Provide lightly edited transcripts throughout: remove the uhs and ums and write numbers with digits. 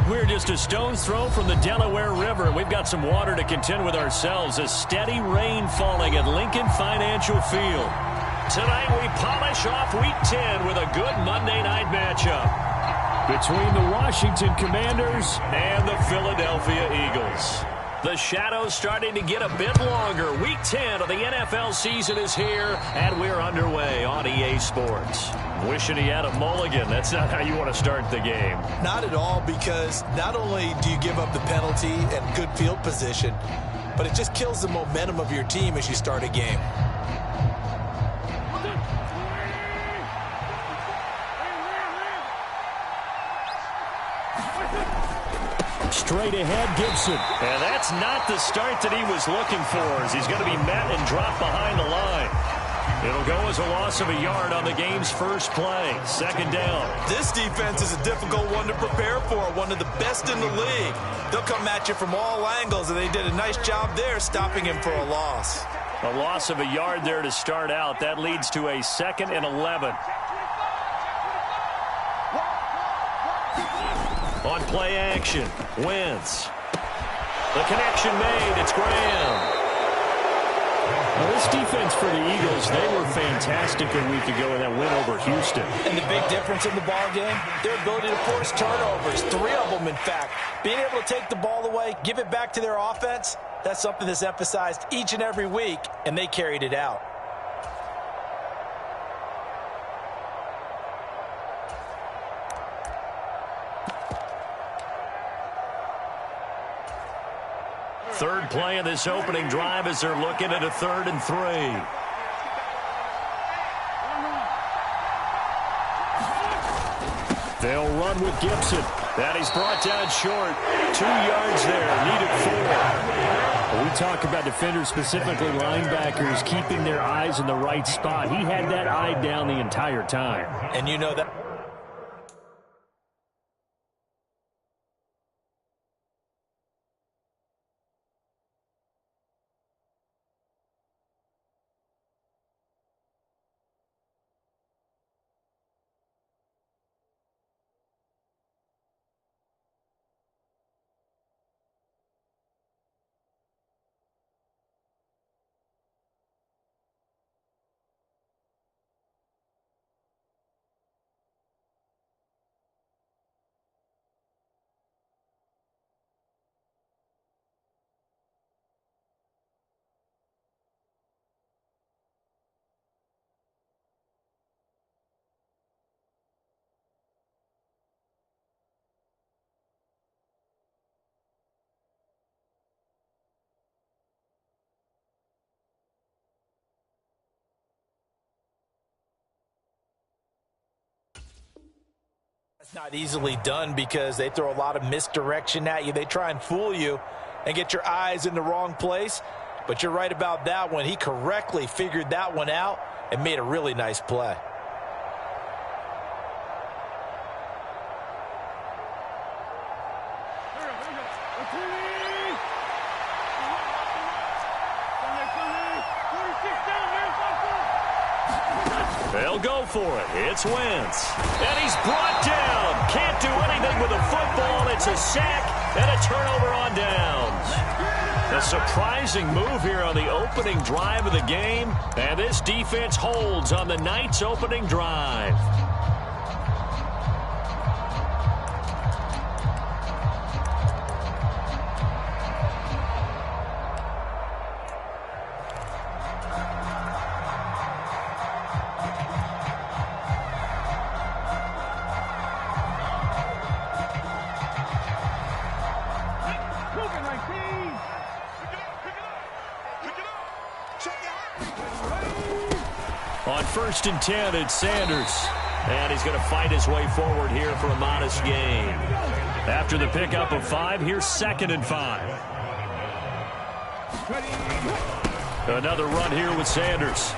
We're just a stone's throw from the Delaware River. We've got some water to contend with ourselves. A steady rain falling at Lincoln Financial Field. Tonight we polish off Week 10 with a good Monday night matchup between the Washington Commanders and the Philadelphia Eagles. The shadow's starting to get a bit longer. Week 10 of the NFL season is here, and we're underway on EA Sports. Wishing he had a mulligan. That's not how you want to start the game. Not at all, because not only do you give up the penalty and good field position, but it just kills the momentum of your team as you start a game. Straight ahead, Gibson. And that's not the start that he was looking for, as he's going to be met and dropped behind the line. It'll go as a loss of a yard on the game's first play. Second down. This defense is a difficult one to prepare for, one of the best in the league. They'll come at you from all angles, and they did a nice job there stopping him for a loss. A loss of a yard there to start out. That leads to a 2nd and 11. On play action, Wentz. The connection made. It's Graham. Well, this defense for the Eagles, they were fantastic a week ago in that win over Houston. And the big difference in the ball game, their ability to force turnovers, 3 of them, in fact. Being able to take the ball away, give it back to their offense, that's something that's emphasized each and every week, and they carried it out. Third play of this opening drive as they're looking at a 3rd and 3. They'll run with Gibson. That he's brought down short. 2 yards there. Needed 4. We talk about defenders, specifically linebackers, keeping their eyes in the right spot. He had that eye down the entire time. And you know that. It's not easily done because they throw a lot of misdirection at you. They try and fool you and get your eyes in the wrong place. But you're right about that one. He correctly figured that one out and made a really nice play. They'll go for it. It's Wentz. And he's brought down. Can't do anything with the football. It's a sack and a turnover on downs. A surprising move here on the opening drive of the game. And this defense holds on the night's opening drive. On 1st and 10, it's Sanders. And he's going to fight his way forward here for a modest gain. After the pickup of 5, here's 2nd and 5. Another run here with Sanders.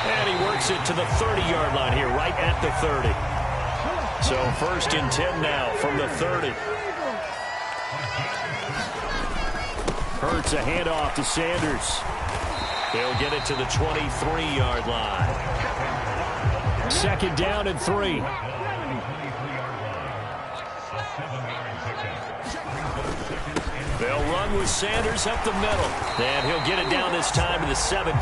And he works it to the 30-yard line here, right at the 30. So 1st and 10 now from the 30. Hurts a handoff to Sanders. They'll get it to the 23-yard line. 2nd down and 3. They'll run with Sanders up the middle. And he'll get it down this time to the 17.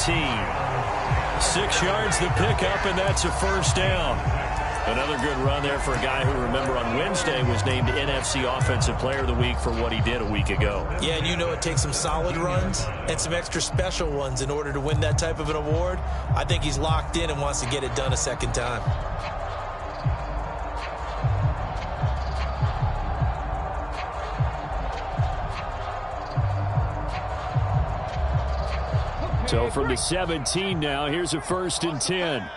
6 yards the pickup, and that's a first down. Another good run there for a guy who, remember, on Wednesday was named NFC Offensive Player of the Week for what he did a week ago. Yeah, and you know it takes some solid runs and some extra special ones in order to win that type of an award. I think he's locked in and wants to get it done a second time. So from the 17 now, here's a 1st and 10.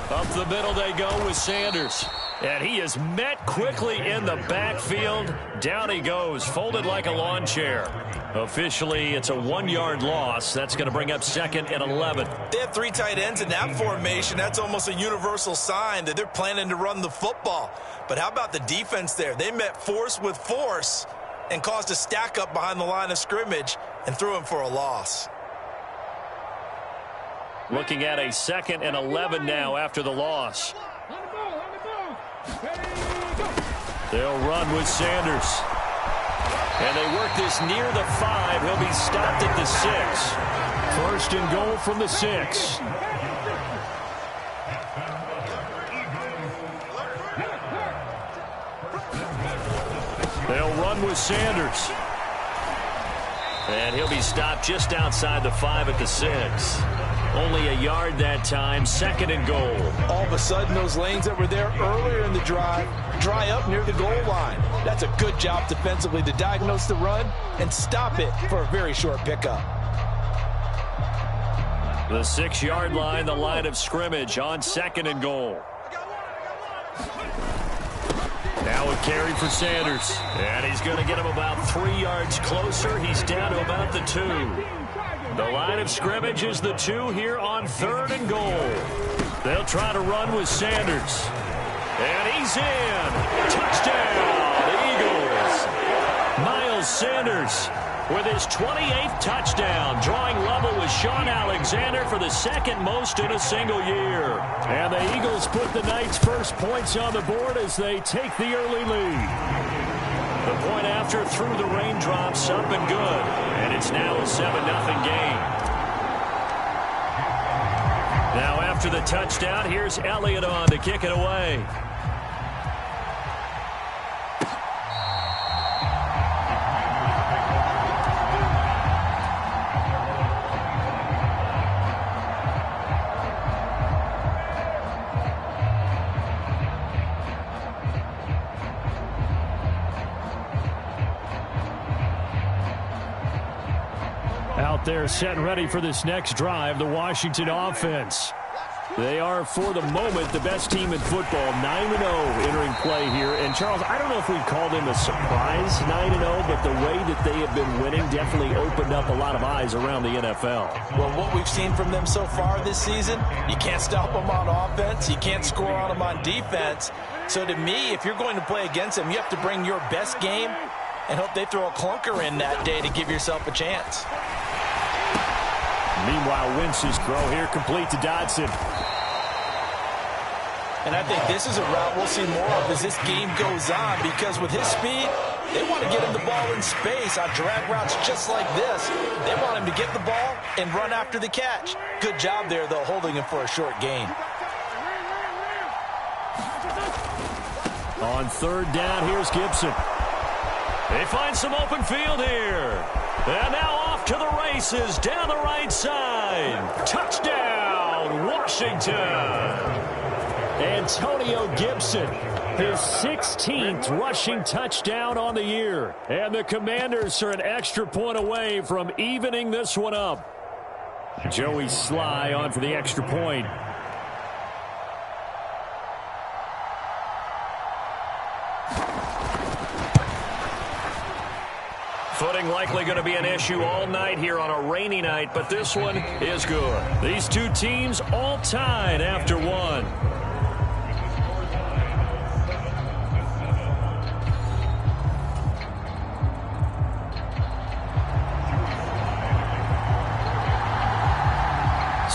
Up the middle they go with Sanders. And he is met quickly in the backfield. Down he goes, folded like a lawn chair. Officially, it's a 1-yard loss. That's going to bring up 2nd and 11. They have 3 tight ends in that formation. That's almost a universal sign that they're planning to run the football. But how about the defense there? They met force with force and caused a stack up behind the line of scrimmage and threw him for a loss. Looking at a 2nd and 11 now after the loss. They'll run with Sanders. And they work this near the 5. He'll be stopped at the 6. 1st and goal from the 6. They'll run with Sanders. And he'll be stopped just outside the 5 at the 6. Only a yard that time, 2nd and goal. All of a sudden, those lanes that were there earlier in the drive dry up near the goal line. That's a good job defensively to diagnose the run and stop it for a very short pickup. The 6-yard line, the line of scrimmage on 2nd and goal. Now a carry for Sanders. And he's going to get him about 3 yards closer. He's down to about the 2. The line of scrimmage is the 2 here on 3rd and goal. They'll try to run with Sanders. And he's in. Touchdown, Eagles. Miles Sanders with his 28th touchdown, drawing level with Sean Alexander for the 2nd most in a single year. And the Eagles put the Knights' first points on the board as they take the early lead. The point after through the raindrops, up and good. And it's now a 7-0 game. Now after the touchdown, here's Elliott on to kick it away. They're set and ready for this next drive, the Washington offense. They are, for the moment, the best team in football, 9-0 entering play here. And, Charles, I don't know if we'd call them a surprise 9-0, but the way that they have been winning definitely opened up a lot of eyes around the NFL. Well, what we've seen from them so far this season, you can't stop them on offense. You can't score on them on defense. So, to me, if you're going to play against them, you have to bring your best game and hope they throw a clunker in that day to give yourself a chance. Meanwhile, Wentz's throw here complete to Dodson. And I think this is a route we'll see more of as this game goes on, because with his speed, they want to get him the ball in space on drag routes just like this. They want him to get the ball and run after the catch. Good job there, though, holding him for a short gain. On 3rd down, here's Gibson. They find some open field here. And now off to the races down the right side. Touchdown, Washington. Antonio Gibson, his 16th rushing touchdown on the year. And the Commanders are an extra point away from evening this one up. Joey Sly on for the extra point. Footing likely going to be an issue all night here on a rainy night, but this one is good. These two teams all tied after one.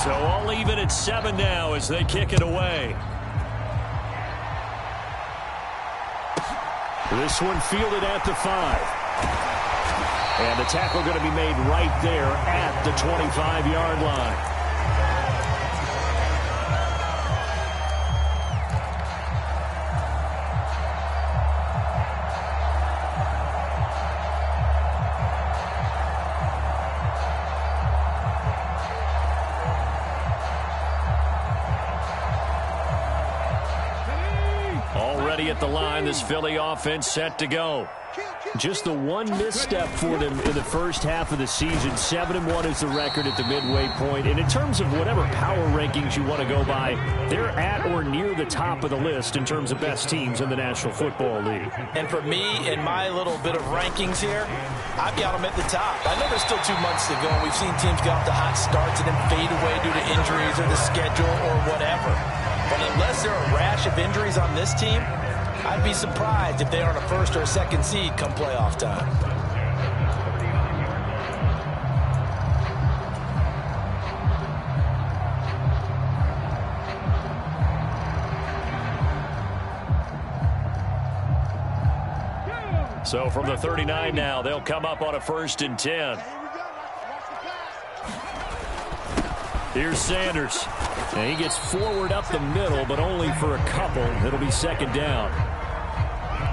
So all even at 7 now as they kick it away. This one fielded at the 5. And the tackle going to be made right there at the 25-yard line. At the line, this Philly offense set to go. Just the one misstep for them in the first half of the season. 7-1 is the record at the midway point. And in terms of whatever power rankings you want to go by, they're at or near the top of the list in terms of best teams in the National Football League. And for me, in my little bit of rankings here, I've got them at the top. I know there's still 2 months to go, and we've seen teams get off to hot starts and then fade away due to injuries or the schedule or whatever. But unless there are a rash of injuries on this team, I'd be surprised if they aren't a first or a second seed come playoff time. So from the 39 now, they'll come up on a 1st and 10. Here's Sanders. And he gets forward up the middle, but only for a couple. It'll be 2nd down.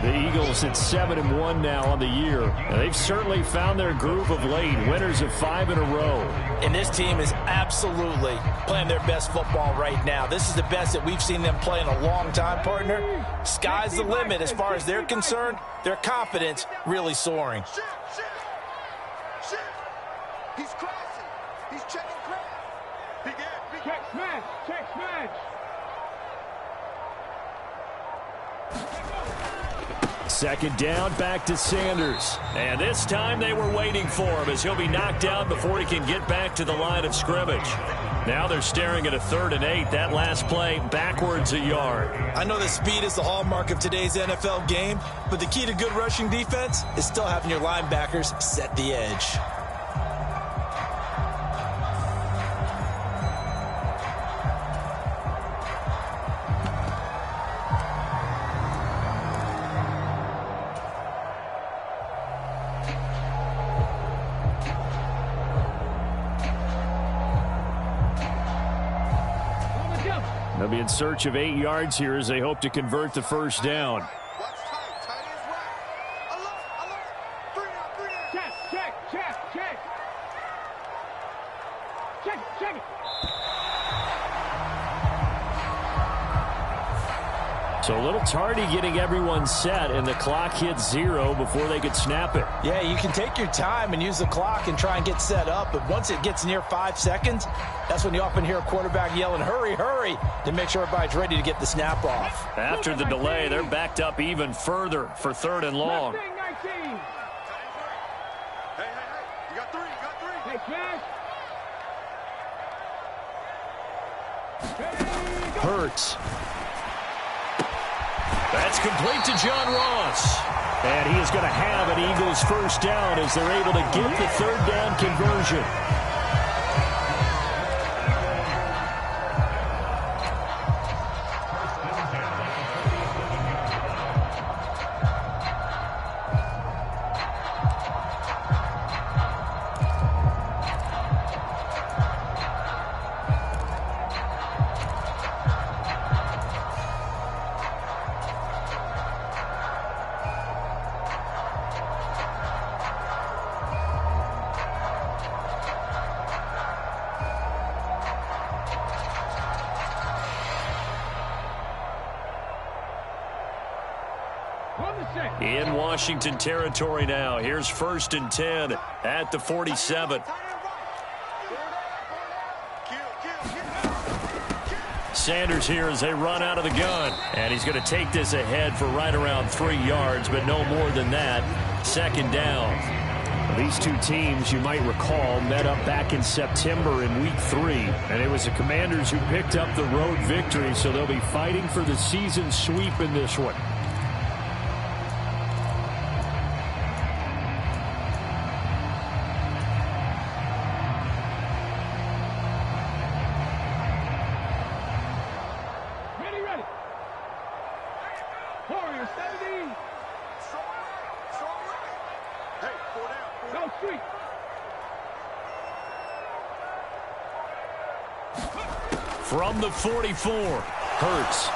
The Eagles at 7-1 now on the year. And they've certainly found their groove of late. Winners of 5 in a row. And this team is absolutely playing their best football right now. This is the best that we've seen them play in a long time, partner. Sky's the limit as far as they're concerned. Their confidence really soaring. He's crossing. He's checking cross. Check smash. Check smash. 2nd down, back to Sanders. And this time they were waiting for him as he'll be knocked down before he can get back to the line of scrimmage. Now they're staring at a 3rd and 8. That last play backwards a yard. I know that speed is the hallmark of today's NFL game, but the key to good rushing defense is still having your linebackers set the edge. They'll be in search of 8 yards here as they hope to convert the 1st down. So a little tardy getting everyone set, and the clock hits 0 before they could snap it. Yeah, you can take your time and use the clock and try and get set up, but once it gets near 5 seconds, that's when you often hear a quarterback yelling, hurry, hurry, to make sure everybody's ready to get the snap off. After the delay, they're backed up even further for 3rd and long. Hey, you got 3, Hey, Cash. Hurts. That's complete to John Ross. And he is going to have an Eagles 1st down as they're able to get the 3rd down conversion. In Washington territory now. Here's 1st and 10 at the 47. Sanders here as they run out of the gun. And he's going to take this ahead for right around 3 yards, but no more than that. 2nd down. These two teams, you might recall, met up back in September in Week 3. And it was the Commanders who picked up the road victory, so they'll be fighting for the season sweep in this one. From the 44, Hurts.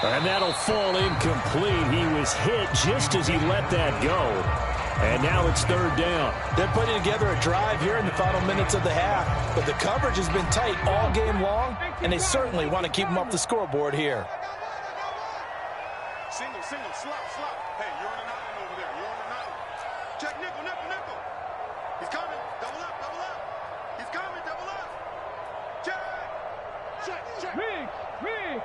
And that'll fall incomplete. He was hit just as he let that go. And now it's third down. They're putting together a drive here in the final minutes of the half. But the coverage has been tight all game long, and they certainly want to keep them off the scoreboard here. Single, slot. Hey, you're on an island over there. You're on an island. Check nickel. He's coming. Double up. He's coming, double up. Check. Riggs.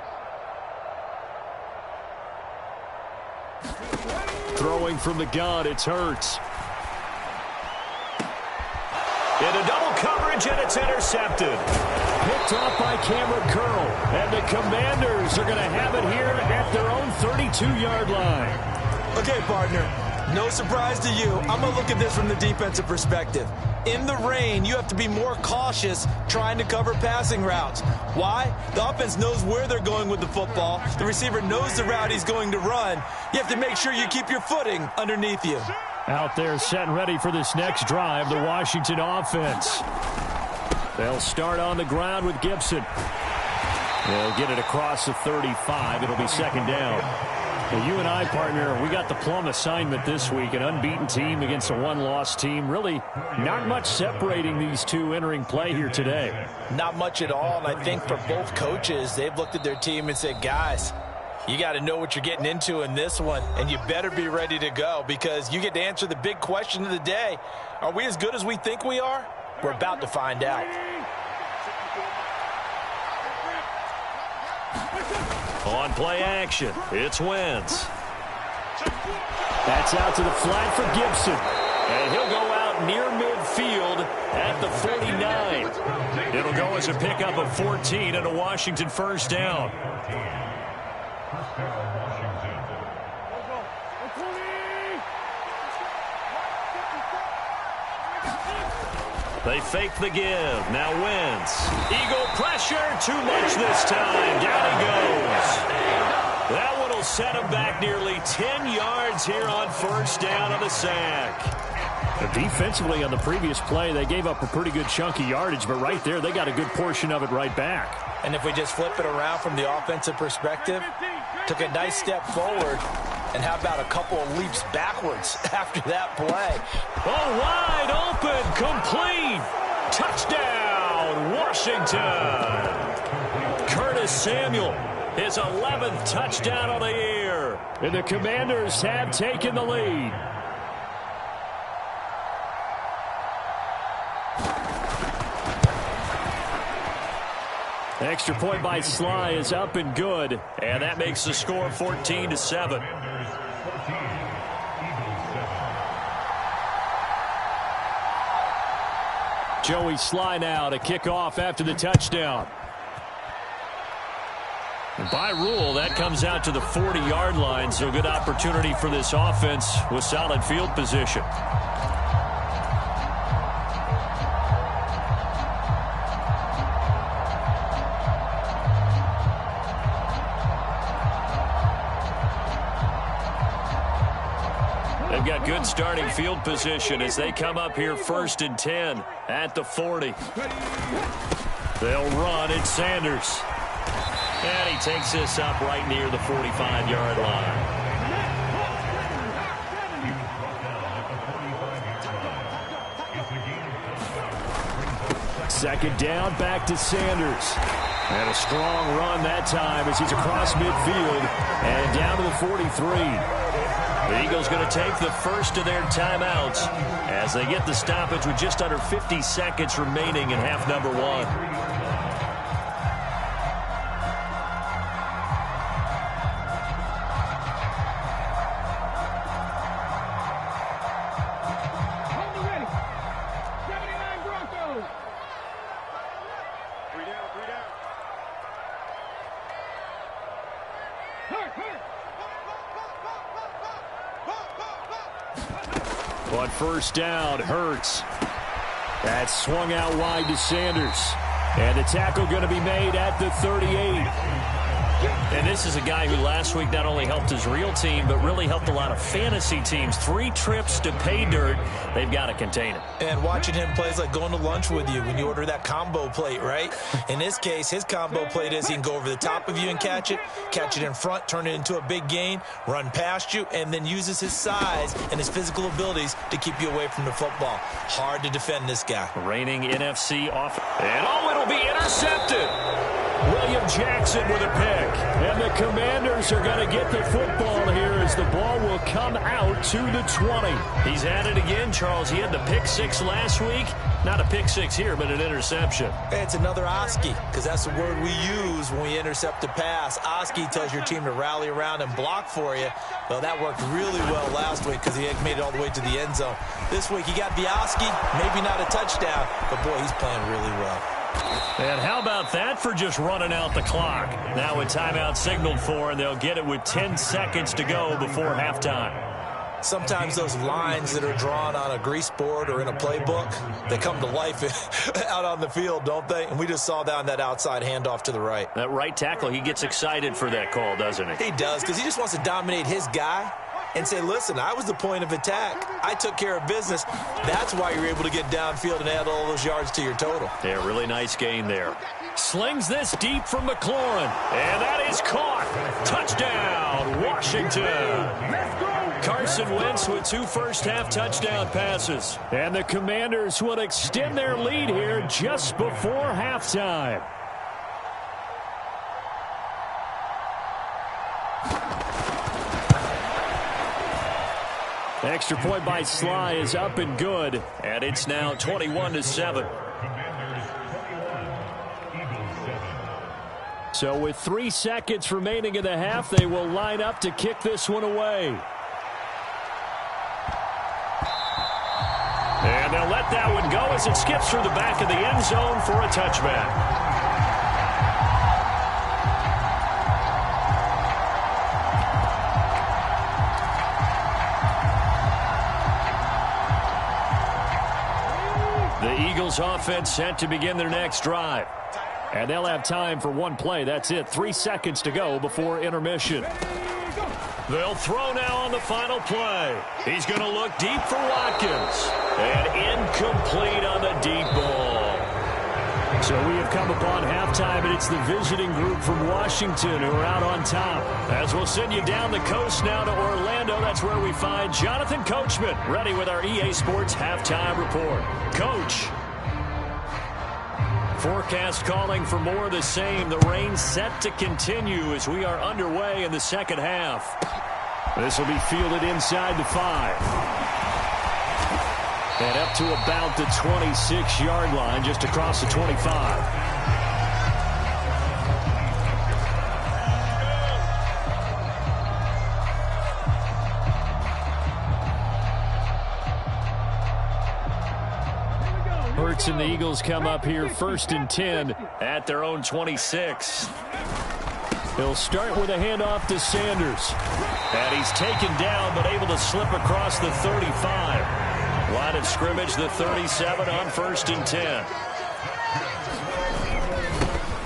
Throwing from the gun, it's Hurts. Into double coverage, and it's intercepted. Picked off by Cameron Curl. And the Commanders are going to have it here at their own 32-yard line. Okay, partner. No surprise to you. I'm going to look at this from the defensive perspective. In the rain, you have to be more cautious trying to cover passing routes. Why? The offense knows where they're going with the football. The receiver knows the route he's going to run. You have to make sure you keep your footing underneath you. Out there set and ready for this next drive, the Washington offense. They'll start on the ground with Gibson. They'll get it across the 35. It'll be second down. Well, you and I, partner, we got the plum assignment this week. An unbeaten team against a one-loss team. Really not much separating these two entering play here today. Not much at all, and I think for both coaches, they've looked at their team and said, guys, you got to know what you're getting into in this one, and you better be ready to go because you get to answer the big question of the day. Are we as good as we think we are? We're about to find out. On play action, it's Wentz. That's out to the flat for Gibson. And he'll go out near midfield at the 49. It'll go as a pickup of 14 and a Washington first down. They fake the give. Now Wentz. Eagle pressure. Too much this time. Down he goes. That one will set him back nearly 10 yards here on first down on the sack. Defensively on the previous play, they gave up a pretty good chunk of yardage, but right there, they got a good portion of it right back. And if we just flip it around from the offensive perspective, took a nice step forward, and how about a couple of leaps backwards after that play? Oh, wide open, complete. Touchdown, Washington. Curtis Samuel, his 11th touchdown on the year. And the Commanders have taken the lead. Extra point by Sly is up and good, and that makes the score 14-7. Joey Sly now to kick off after the touchdown. And by rule, that comes out to the 40-yard line, so good opportunity for this offense with solid field position. They've got good starting field position as they come up here 1st and 10 at the 40. They'll run. It's Sanders. And he takes this up right near the 45-yard line. Second down, back to Sanders. And a strong run that time as he's across midfield and down to the 43. The Eagles going to take the first of their timeouts as they get the stoppage with just under 50 seconds remaining in half number 1. On first down, Hurts. That's swung out wide to Sanders. And the tackle going to be made at the 38. And this is a guy who last week not only helped his real team, but really helped a lot of fantasy teams. 3 trips to pay dirt. They've got to contain him. And watching him play is like going to lunch with you when you order that combo plate, right? In this case, his combo plate is he can go over the top of you and catch it in front, turn it into a big gain, run past you, and then uses his size and his physical abilities to keep you away from the football. Hard to defend this guy. Reigning NFC off. And it'll be intercepted. William Jackson with a pick. And the Commanders are going to get the football here as the ball will come out to the 20. He's at it again, Charles. He had the pick 6 last week. Not a pick 6 here, but an interception. It's another Oski, because that's the word we use when we intercept a pass. Oski tells your team to rally around and block for you. Well, that worked really well last week because he made it all the way to the end zone. This week he got the Oski, maybe not a touchdown, but boy, he's playing really well. And how about that for just running out the clock? Now a timeout signaled for, and they'll get it with 10 seconds to go before halftime. Sometimes those lines that are drawn on a grease board or in a playbook, they come to life out on the field, don't they? And we just saw that on that outside handoff to the right. That right tackle, he gets excited for that call, doesn't he? He does, because he just wants to dominate his guy and say, listen, I was the point of attack. I took care of business. That's why you're able to get downfield and add all those yards to your total. Yeah, really nice gain there. Slings this deep from McLaurin. And that is caught. Touchdown, Washington. Carson Wentz with 2 first-half touchdown passes. And the Commanders will extend their lead here just before halftime. Extra point by Sly is up and good, and it's now 21-7. So with 3 seconds remaining in the half, they will line up to kick this one away. And they'll let that one go as it skips through the back of the end zone for a touchback. The Eagles offense set to begin their next drive. And they'll have time for 1 play. That's it. 3 seconds to go before intermission. They'll throw now on the final play. He's going to look deep for Watkins. And incomplete on the deep ball. So we have come upon halftime, and it's the visiting group from Washington who are out on top. As we'll send you down the coast now to Orlando, that's where we find Jonathan Coachman, ready with our EA Sports halftime report. Coach. Forecast calling for more of the same. The rain set to continue as we are underway in the second half. This will be fielded inside the 5. And up to about the 26-yard line, just across the 25. Hurts and the Eagles come up here 1st and 10 at their own 26. He'll start with a handoff to Sanders. And he's taken down but able to slip across the 35. Line of scrimmage, the 37 on 1st and 10.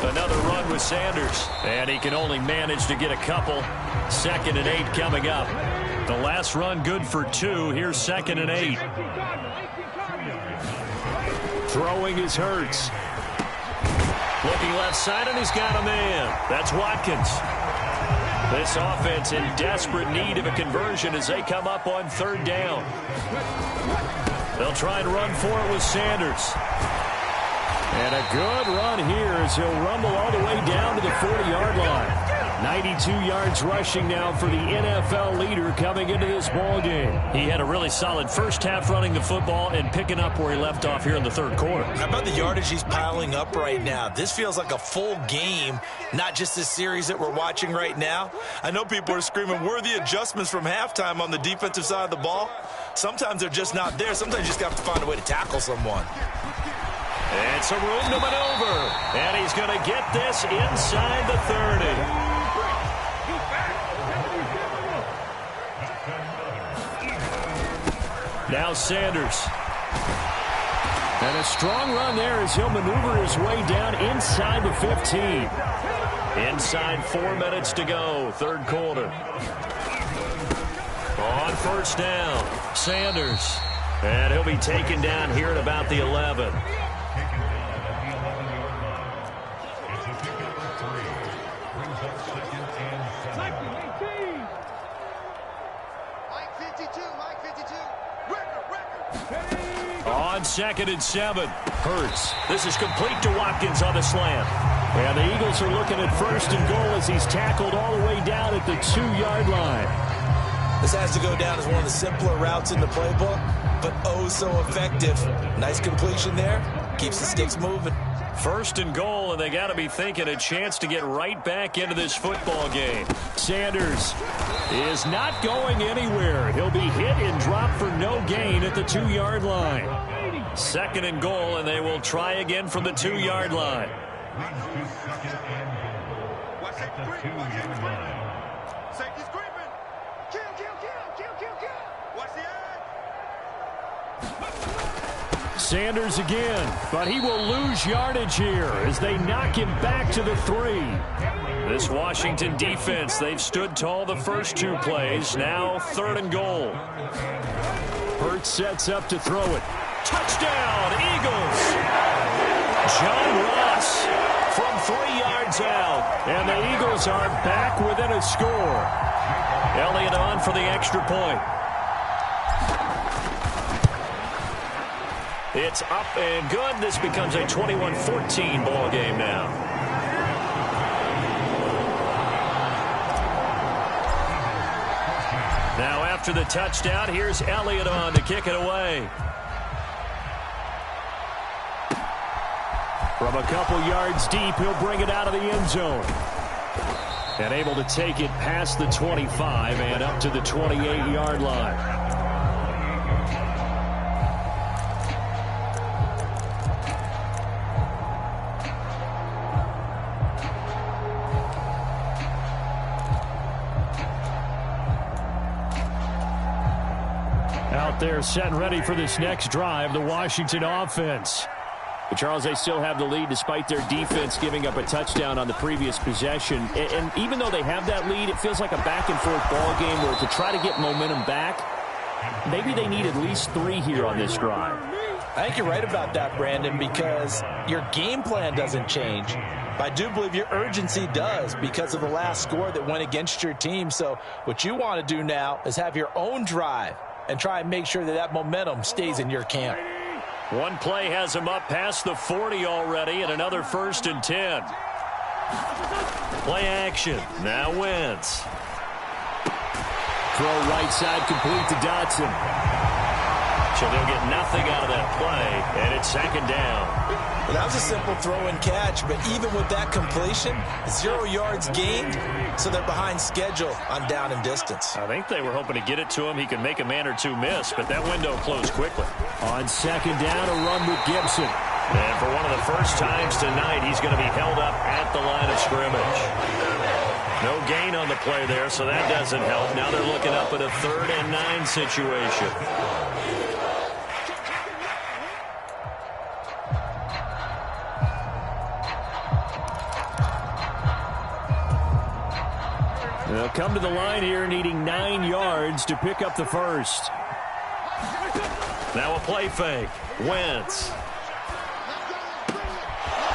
Another run with Sanders. And he can only manage to get a couple. 2nd and 8 coming up. The last run good for 2. Here's 2nd and 8. Throwing is Hurts. Looking left side, and he's got a man. That's Watkins. This offense in desperate need of a conversion as they come up on 3rd down. They'll try and run for it with Sanders. And a good run here as he'll rumble all the way down to the 40-yard line. 92 yards rushing now for the NFL leader coming into this ball game. He had a really solid first half running the football and picking up where he left off here in the 3rd quarter. How about the yardage he's piling up right now? This feels like a full game, not just this series that we're watching right now. I know people are screaming, where are the adjustments from halftime on the defensive side of the ball? Sometimes they're just not there. Sometimes you just have to find a way to tackle someone. And some room to maneuver. And he's going to get this inside the 30. Now Sanders. And a strong run there as he'll maneuver his way down inside the 15. Inside 4 minutes to go, third quarter. On first down, Sanders. And he'll be taken down here at about the 11. On 2nd and 7, Hurts. This is complete to Watkins on the slant. And the Eagles are looking at 1st and goal as he's tackled all the way down at the 2-yard line. This has to go down as one of the simpler routes in the playbook, but oh so effective. Nice completion there. Keeps the sticks moving. 1st and goal, and they got to be thinking a chance to get right back into this football game. Sanders is not going anywhere. He'll be hit and dropped for no gain at the 2-yard line. 2nd and goal, and they will try again from the 2-yard line. Safety's creeping. Kill. Watch the edge. Sanders again, but he will lose yardage here as they knock him back to the 3. This Washington defense, they've stood tall the first 2 plays. Now 3rd and goal. Hurts sets up to throw it. Touchdown, Eagles! John Ross from 3 yards out. And the Eagles are back within a score. Elliott on for the extra point. It's up and good. This becomes a 21-14 ball game now. Now after the touchdown, here's Elliott on to kick it away. From a couple yards deep, he'll bring it out of the end zone. And able to take it past the 25 and up to the 28-yard line. Out there set and ready for this next drive, the Washington offense. But Charles, they still have the lead despite their defense giving up a touchdown on the previous possession. And even though they have that lead, it feels like a back-and-forth ball game where to try to get momentum back, maybe they need at least 3 here on this drive. I think you're right about that, Brandon, because your game plan doesn't change. But I do believe your urgency does because of the last score that went against your team. So what you want to do now is have your own drive and try and make sure that that momentum stays in your camp. One play has him up past the 40 already, and another 1st and 10. Play action. Now Wentz. Throw right side complete to Dotson. So they'll get nothing out of that play, and it's 2nd down. Well, that was a simple throw and catch, but even with that completion, 0 yards gained, so they're behind schedule on down and distance. I think they were hoping to get it to him. He could make a man or 2 miss, but that window closed quickly. On 2nd down, a run with Gibson. And for one of the first times tonight, he's going to be held up at the line of scrimmage. No gain on the play there, so that doesn't help. Now they're looking up at a 3rd and 9 situation. They'll come to the line here needing 9 yards to pick up the first. Now a play fake. Wentz.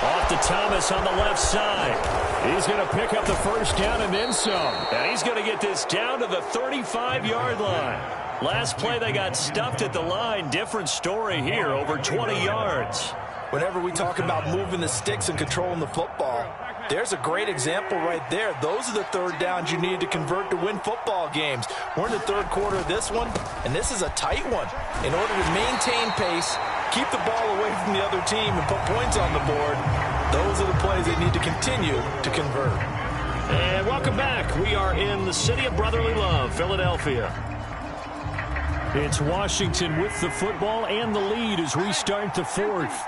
Off to Thomas on the left side. He's going to pick up the first down and then some. And he's going to get this down to the 35-yard line. Last play they got stuffed at the line. Different story here, over 20 yards. Whenever we talk about moving the sticks and controlling the football, there's a great example right there. Those are the 3rd downs you need to convert to win football games. We're in the 3rd quarter of this one, and this is a tight one. In order to maintain pace, keep the ball away from the other team, and put points on the board, those are the plays they need to continue to convert. And welcome back. We are in the city of brotherly love, Philadelphia. It's Washington with the football and the lead as we start the 4th.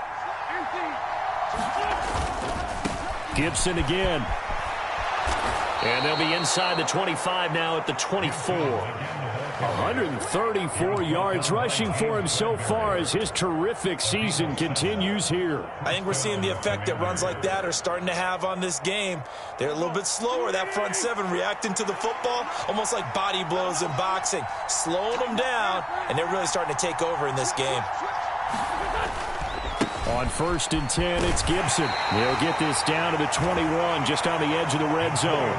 Gibson again. And they'll be inside the 25 now at the 24. 134 yards rushing for him so far as his terrific season continues here. I think we're seeing the effect that runs like that are starting to have on this game. They're a little bit slower, that front seven, reacting to the football, almost like body blows in boxing, slowing them down, and they're really starting to take over in this game. On 1st and 10, it's Gibson. They'll get this down to the 21, just on the edge of the red zone.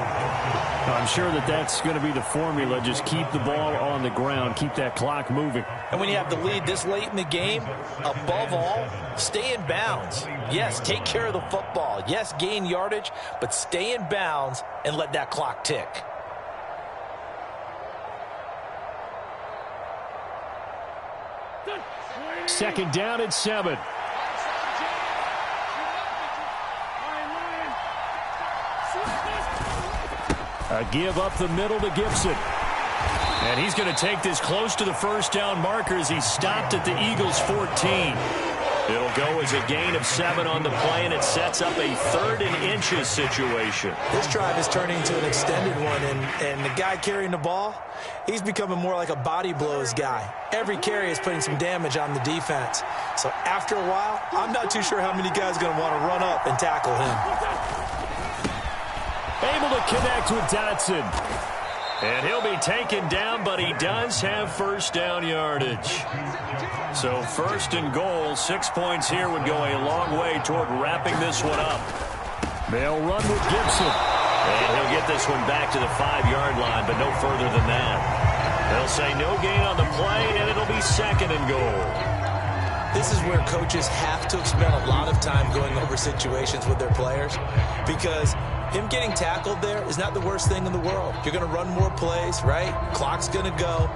I'm sure that that's going to be the formula. Just keep the ball on the ground, keep that clock moving. And when you have the lead this late in the game, above all, stay in bounds. Yes, take care of the football. Yes, gain yardage, but stay in bounds and let that clock tick. Second down at 7. A give up the middle to Gibson. And he's going to take this close to the first down marker as he stopped at the Eagles' 14. It'll go as a gain of 7 on the play, and it sets up a 3rd and inches situation. This drive is turning into an extended one, and the guy carrying the ball, he's becoming more like a body blows guy. Every carry is putting some damage on the defense. So after a while, I'm not too sure how many guys are going to want to run up and tackle him. Able to connect with Dotson. And he'll be taken down, but he does have first down yardage. So 1st and goal, 6 points here would go a long way toward wrapping this one up. They'll run with Gibson. And he'll get this one back to the 5-yard line, but no further than that. They'll say no gain on the play, and it'll be 2nd and goal. This is where coaches have to spend a lot of time going over situations with their players, because him getting tackled there is not the worst thing in the world. You're going to run more plays, right? Clock's going to go.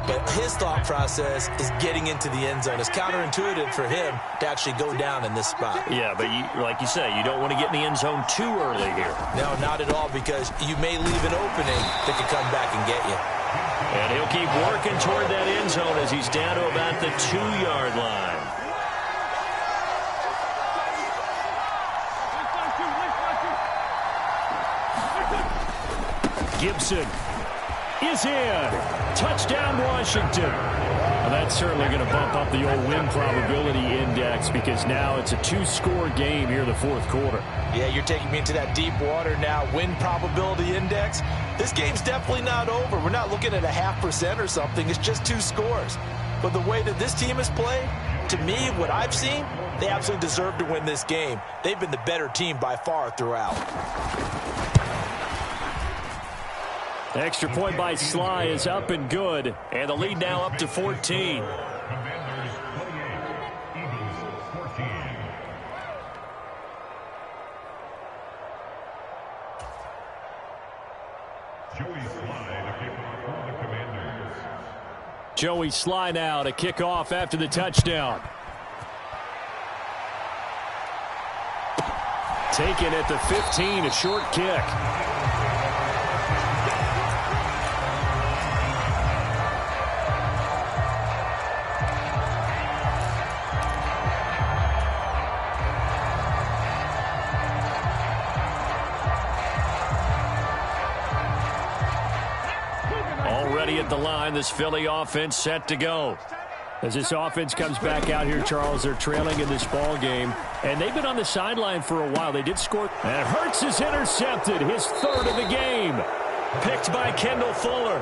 But his thought process is getting into the end zone. It's counterintuitive for him to actually go down in this spot. Yeah, but like you say, you don't want to get in the end zone too early here. No, not at all, because you may leave an opening that could come back and get you. And he'll keep working toward that end zone as he's down to about the 2-yard line. Gibson is in. Touchdown, Washington. Well, that's certainly going to bump up the old win probability index, because now it's a 2-score game here in the 4th quarter. Yeah, you're taking me into that deep water now. Win probability index. This game's definitely not over. We're not looking at a 0.5% or something. It's just 2 scores. But the way that this team has played, to me, what I've seen, they absolutely deserve to win this game. They've been the better team by far throughout. Extra point by Sly is up and good. And the lead now up to 14. Joey Sly now to kick off after the touchdown. Taken at the 15, a short kick. At the line, this Philly offense set to go. As this offense comes back out here, Charles, they're trailing in this ball game, and they've been on the sideline for a while. They did score. And Hurts is intercepted, his 3rd of the game. Picked by Kendall Fuller.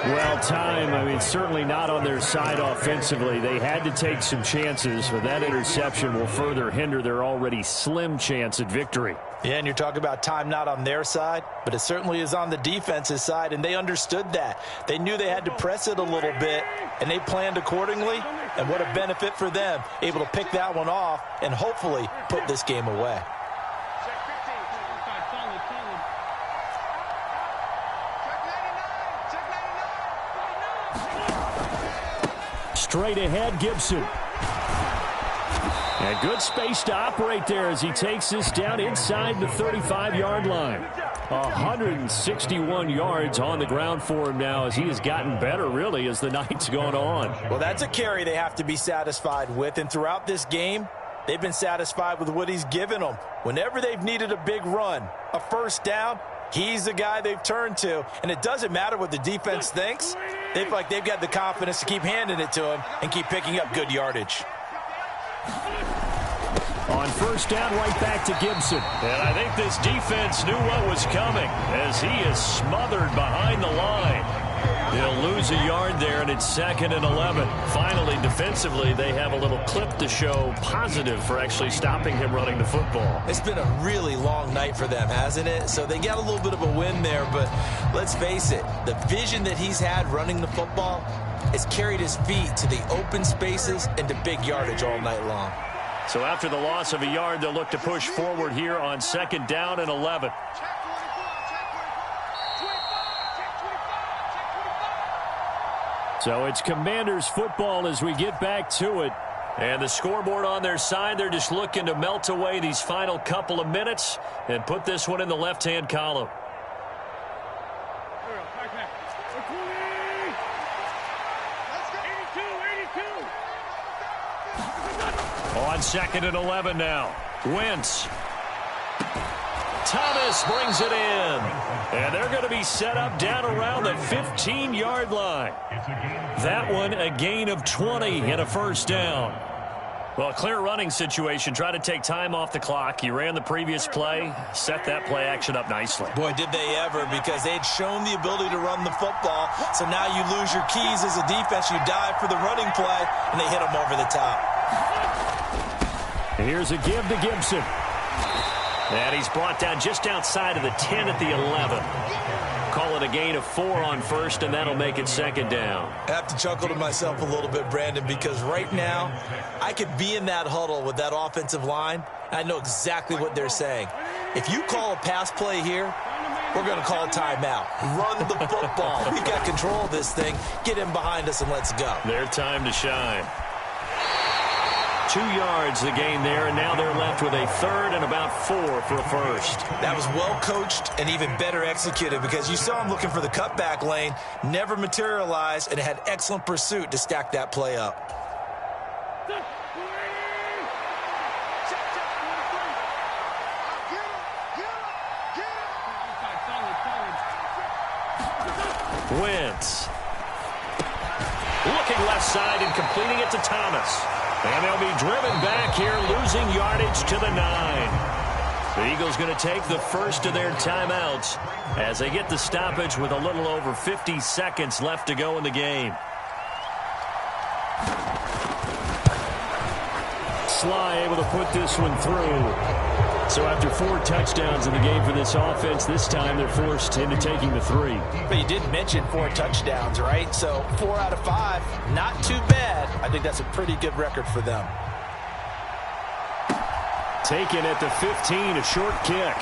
Well, time, I mean, certainly not on their side offensively. They had to take some chances, but that interception will further hinder their already slim chance at victory. Yeah, and you're talking about time not on their side, but it certainly is on the defense's side, and they understood that. They knew they had to press it a little bit, and they planned accordingly, and what a benefit for them, able to pick that one off and hopefully put this game away. Straight ahead, Gibson. And good space to operate there as he takes this down inside the 35-yard line. 161 yards on the ground for him now as he has gotten better, really, as the night's gone on. Well, that's a carry they have to be satisfied with, and throughout this game, they've been satisfied with what he's given them. Whenever they've needed a big run, a first down, he's the guy they've turned to, and it doesn't matter what the defense thinks. They feel like they've got the confidence to keep handing it to him and keep picking up good yardage. On first down, right back to Gibson. And I think this defense knew what was coming as he is smothered behind the line. He'll lose a yard there, and it's 2nd and 11. Finally, defensively, they have a little clip to show positive for actually stopping him running the football. It's been a really long night for them, hasn't it? So they got a little bit of a win there, but let's face it, the vision that he's had running the football has carried his feet to the open spaces and to big yardage all night long. So after the loss of a yard, they'll look to push forward here on 2nd down and 11. So it's Commanders football as we get back to it. And the scoreboard on their side, they're just looking to melt away these final couple of minutes and put this one in the left-hand column. On 2nd and 11 now. Wentz. Thomas brings it in. And they're going to be set up down around the 15-yard line. That one a gain of 20 and a first down. Well, a clear running situation. Try to take time off the clock. You ran the previous play, set that play action up nicely. Boy, did they ever, because they'd shown the ability to run the football. So now you lose your keys as a defense. You dive for the running play, and they hit them over the top. Here's a give to Gibson. And he's brought down just outside of the 10 at the 11. Call it a gain of 4 on first, and that'll make it 2nd down. I have to chuckle to myself a little bit, Brandon, because right now I could be in that huddle with that offensive line. I know exactly what they're saying. If you call a pass play here, we're going to call timeout. Run the football. We've got control of this thing. Get in behind us and let's go. Their time to shine. 2 yards the gain there, and now they're left with a 3rd and about 4 for a first. That was well coached and even better executed, because you saw him looking for the cutback lane, never materialized, and had excellent pursuit to stack that play up. Wentz. Looking left side and completing it to Thomas. And they'll be driven back here, losing yardage to the 9. The Eagles going to take the first of their timeouts as they get the stoppage with a little over 50 seconds left to go in the game. Sly able to put this one through. So after 4 touchdowns in the game for this offense, this time they're forced into taking the 3. But you did mention 4 touchdowns, right? So 4 out of 5, not too bad. I think that's a pretty good record for them. Taken at the 15, a short kick.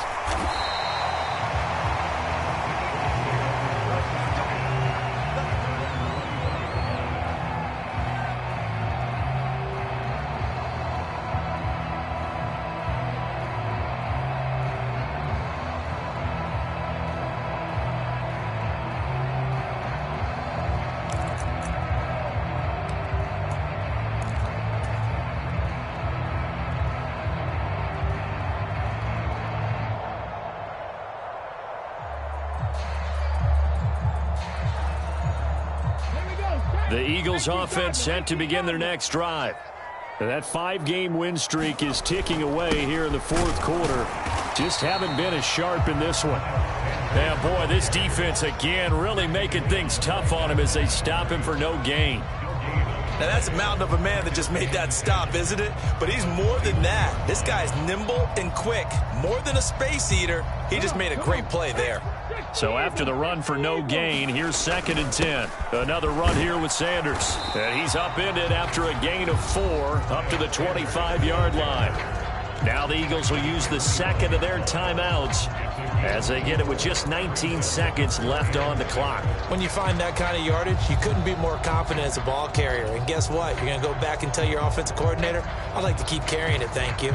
The Eagles offense set to begin their next drive. That 5-game win streak is ticking away here in the 4th quarter. Just haven't been as sharp in this one. Yeah, boy, this defense again really making things tough on him as they stop him for no gain. Now, that's a mountain of a man that just made that stop, isn't it? But he's more than that. This guy's nimble and quick. More than a space eater. He just made a great play there. So after the run for no gain, here's 2nd and 10. Another run here with Sanders. And he's upended after a gain of 4 up to the 25-yard line. Now the Eagles will use the 2nd of their timeouts as they get it with just 19 seconds left on the clock. When you find that kind of yardage, you couldn't be more confident as a ball carrier. And guess what? You're going to go back and tell your offensive coordinator, I'd like to keep carrying it, thank you.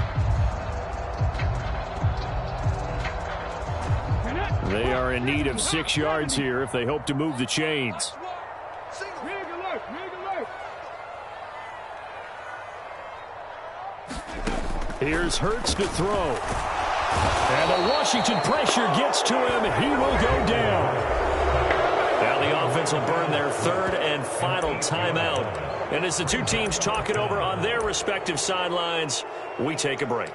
They are in need of 6 yards here if they hope to move the chains. Here's Hurts to throw. And the Washington pressure gets to him. He will go down. Now the offense will burn their third and final timeout. And as the two teams talk it over on their respective sidelines, we take a break.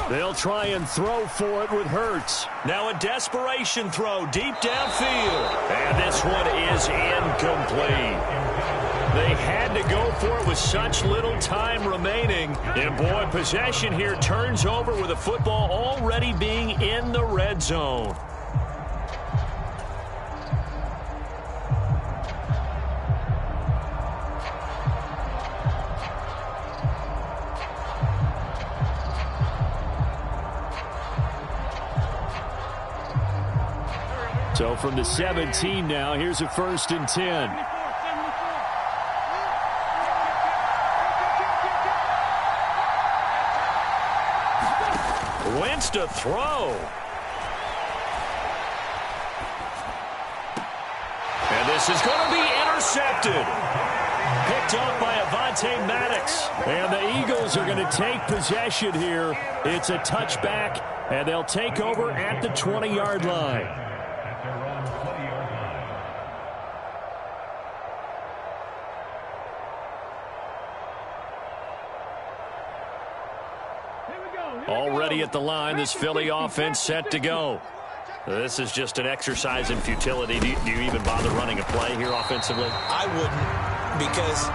They'll try and throw for it with Hurts. Now a desperation throw deep downfield. And this one is incomplete. They had to go for it with such little time remaining. And boy, possession here turns over with the football already being in the red zone. So from the 17 now, here's a 1st and 10. Wentz to throw. And this is going to be intercepted. Picked up by Avonte Maddox. And the Eagles are going to take possession here. It's a touchback, and they'll take over at the 20-yard line. Already at the line, this Philly offense set to go. This is just an exercise in futility. Do you even bother running a play here offensively? I wouldn't, because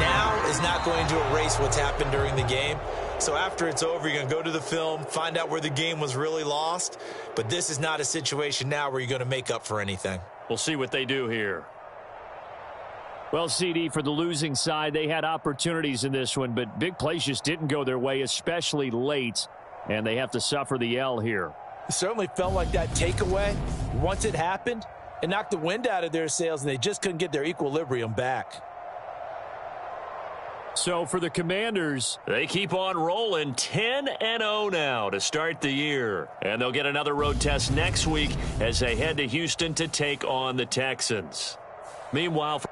now is not going to erase what's happened during the game. So after it's over, you're going to go to the film, find out where the game was really lost. But this is not a situation now where you're going to make up for anything. We'll see what they do here. Well, CD, for the losing side, they had opportunities in this one, but big plays just didn't go their way, especially late, and they have to suffer the L here. It certainly felt like that takeaway, once it happened, it knocked the wind out of their sails, and they just couldn't get their equilibrium back. So for the Commanders, they keep on rolling 10-0 now to start the year. And they'll get another road test next week as they head to Houston to take on the Texans. Meanwhile,